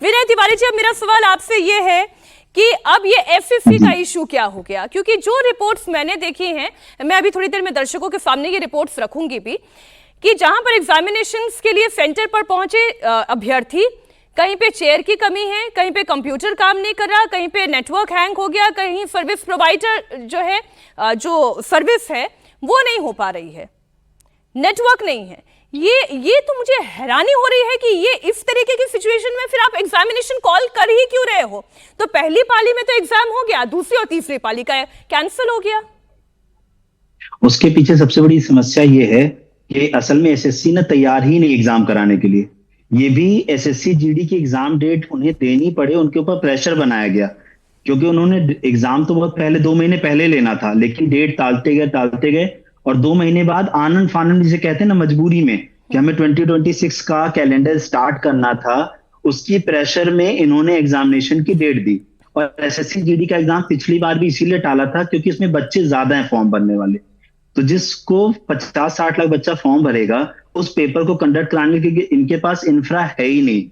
विनय तिवारी जी, अब मेरा सवाल आपसे ये है कि अब ये एफएफसी का इशू क्या हो गया, क्योंकि जो रिपोर्ट्स मैंने देखी हैं, मैं अभी थोड़ी देर में दर्शकों के सामने ये रिपोर्ट्स रखूंगी भी, कि जहां पर एग्जामिनेशंस के लिए सेंटर पर पहुंचे अभ्यर्थी, कहीं पे चेयर की कमी है, कहीं पे कंप्यूटर काम नहीं कर रहा, कहीं पे नेटवर्क हैंग हो गया, कहीं सर्विस प्रोवाइडर जो है जो सर्विस है वो नहीं हो पा रही है, नेटवर्क नहीं है। ये तो मुझे हैरानी हो रही है कि ये इस तरीके की सिचुएशन में फिर आप एग्जामिनेशन कॉल कर ही क्यों रहे हो? तो पहली पाली में तो एग्जाम हो गया, दूसरी और तीसरी पाली का कैंसिल हो गया। उसके पीछे सबसे बड़ी समस्या ये है कि असल में एसएससी ने तैयार ही नहीं एग्जाम कराने के लिए। ये भी एसएससी जीडी की एग्जाम डेट उन्हें देनी पड़े, उनके ऊपर प्रेशर बनाया गया, क्योंकि उन्होंने एग्जाम तो बहुत पहले 2 महीने पहले लेना था, लेकिन डेट टालते गए और 2 महीने बाद आनन फानन जिसे कहते हैं ना, मजबूरी में कि हमें 2026 का कैलेंडर स्टार्ट करना था, उसकी प्रेशर में इन्होंने एग्जामिनेशन की डेट दी। और एसएससी जीडी का एग्जाम पिछली बार भी इसीलिए टाला था क्योंकि इसमें बच्चे ज्यादा हैं फॉर्म भरने वाले। तो जिसको 50-60 लाख बच्चा फॉर्म भरेगा, उस पेपर को कंडक्ट कराने के लिए इनके पास इंफ्रा है ही नहीं।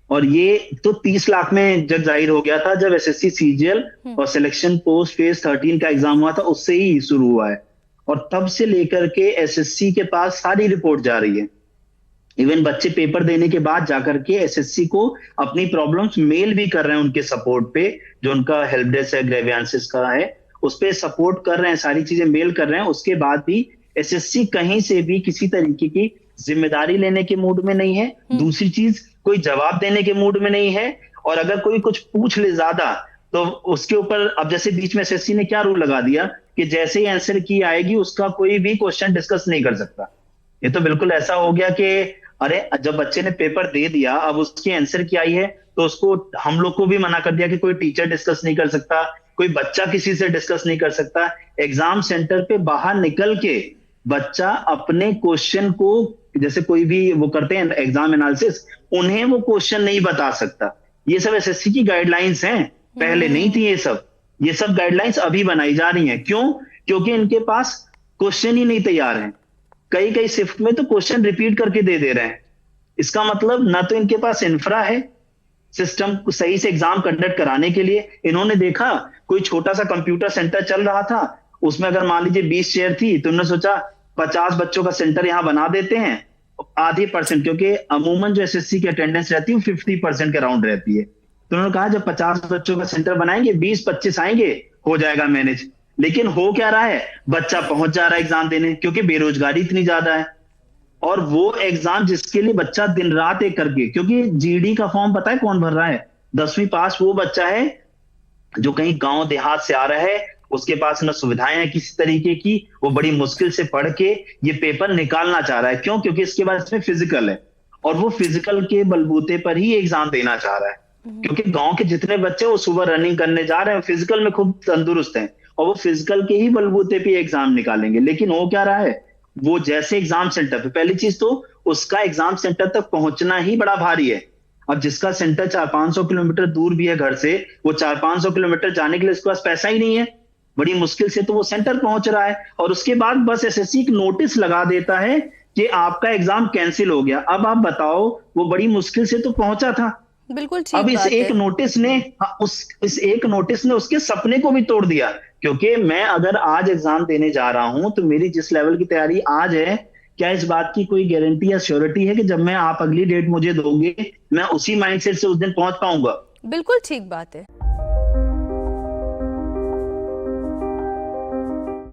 और ये तो 30 लाख में जब जाहिर हो गया था जब एसएससी सीजीएल और सिलेक्शन पोस्ट फेज 13 का एग्जाम हुआ था, उससे ही शुरू हुआ है। और तब से लेकर के एसएससी के पास सारी रिपोर्ट जा रही है। इवन बच्चे पेपर देने के बाद जाकर के एसएससी को अपनी प्रॉब्लम्स मेल भी कर रहे हैं उनके सपोर्ट पे, जो उनका हेल्प डेस्क है ग्रेवियांसिस का है, उस पे सपोर्ट कर रहे हैं, सारी चीजें मेल कर रहे हैं। उसके बाद भी एसएससी कहीं से भी किसी तरीके की जिम्मेदारी लेने के मूड में नहीं है। दूसरी चीज, कोई जवाब देने के मूड में नहीं है। और अगर कोई कुछ पूछ ले ज्यादा तो उसके ऊपर, अब जैसे बीच में एसएससी ने क्या रूल लगा दिया कि जैसे ही आंसर की आएगी उसका कोई भी क्वेश्चन डिस्कस नहीं कर सकता। ये तो बिल्कुल ऐसा हो गया कि अरे जब बच्चे ने पेपर दे दिया, अब उसकी आंसर की आई है तो उसको हम लोग को भी मना कर दिया कि कोई टीचर डिस्कस नहीं कर सकता, कोई बच्चा किसी से डिस्कस नहीं कर सकता। एग्जाम सेंटर पे बाहर निकल के बच्चा अपने क्वेश्चन को, जैसे कोई भी वो करते हैं एग्जाम एनालिसिस, उन्हें वो क्वेश्चन नहीं बता सकता। ये सब एसएससी की गाइडलाइंस हैं, पहले नहीं थी ये सब गाइडलाइंस अभी बनाई जा रही हैं। क्यों? क्योंकि इनके पास क्वेश्चन ही नहीं तैयार हैं। कई शिफ्ट में तो क्वेश्चन रिपीट करके दे रहे हैं। इसका मतलब ना तो इनके पास इंफ्रा है सिस्टम को सही से एग्जाम कंडक्ट कराने के लिए। इन्होंने देखा कोई छोटा सा कंप्यूटर सेंटर चल रहा था, उसमें अगर मान लीजिए 20 चेयर थी, तो उन्होंने सोचा 50 बच्चों का सेंटर यहां बना देते हैं, आधे परसेंट, क्योंकि अमूमन जो एसएससी की अटेंडेंस रहती है 50% के अराउंड रहती है। तो उन्होंने कहा जब 50 बच्चों का सेंटर बनाएंगे, 20-25 आएंगे, हो जाएगा मैनेज। लेकिन हो क्या रहा है, बच्चा पहुंच जा रहा है एग्जाम देने, क्योंकि बेरोजगारी इतनी ज्यादा है। और वो एग्जाम जिसके लिए बच्चा दिन रात एक करके, क्योंकि जीडी का फॉर्म पता है कौन भर रहा है? 10वीं पास वो बच्चा है जो कहीं गांव देहात से आ रहा है, उसके पास न सुविधाएं हैं किसी तरीके की, वो बड़ी मुश्किल से पढ़ के ये पेपर निकालना चाह रहा है। क्यों? क्योंकि इसके बाद इसमें फिजिकल है और वो फिजिकल के बलबूते पर ही एग्जाम देना चाह रहा है। क्योंकि गांव के जितने बच्चे वो सुबह रनिंग करने जा रहे हैं, फिजिकल में खूब तंदुरुस्त हैं, और वो फिजिकल के ही बलबूते पे एग्जाम निकालेंगे। लेकिन हो क्या रहा है, वो जैसे एग्जाम सेंटर पे, पहली चीज तो उसका एग्जाम सेंटर तक पहुंचना ही बड़ा भारी है। अब जिसका सेंटर 400-500 किलोमीटर दूर भी है घर से, वो 400-500 किलोमीटर जाने के लिए उसके पास पैसा ही नहीं है, बड़ी मुश्किल से तो वो सेंटर पहुंच रहा है। और उसके बाद बस एसएससी एक नोटिस लगा देता है कि आपका एग्जाम कैंसिल हो गया। अब आप बताओ, वो बड़ी मुश्किल से तो पहुंचा था। बिल्कुल ठीक अब बात एक नोटिस ने इस एक नोटिस ने उसके सपने को भी तोड़ दिया। क्योंकि मैं अगर आज एग्जाम देने जा रहा हूं तो मेरी जिस लेवल की तैयारी आज है, क्या इस बात की कोई गारंटी या श्योरिटी है कि जब मैं आप अगली डेट मुझे दोगे मैं उसी माइंडसेट से उस दिन पहुंच पाऊंगा? बिल्कुल ठीक बात है।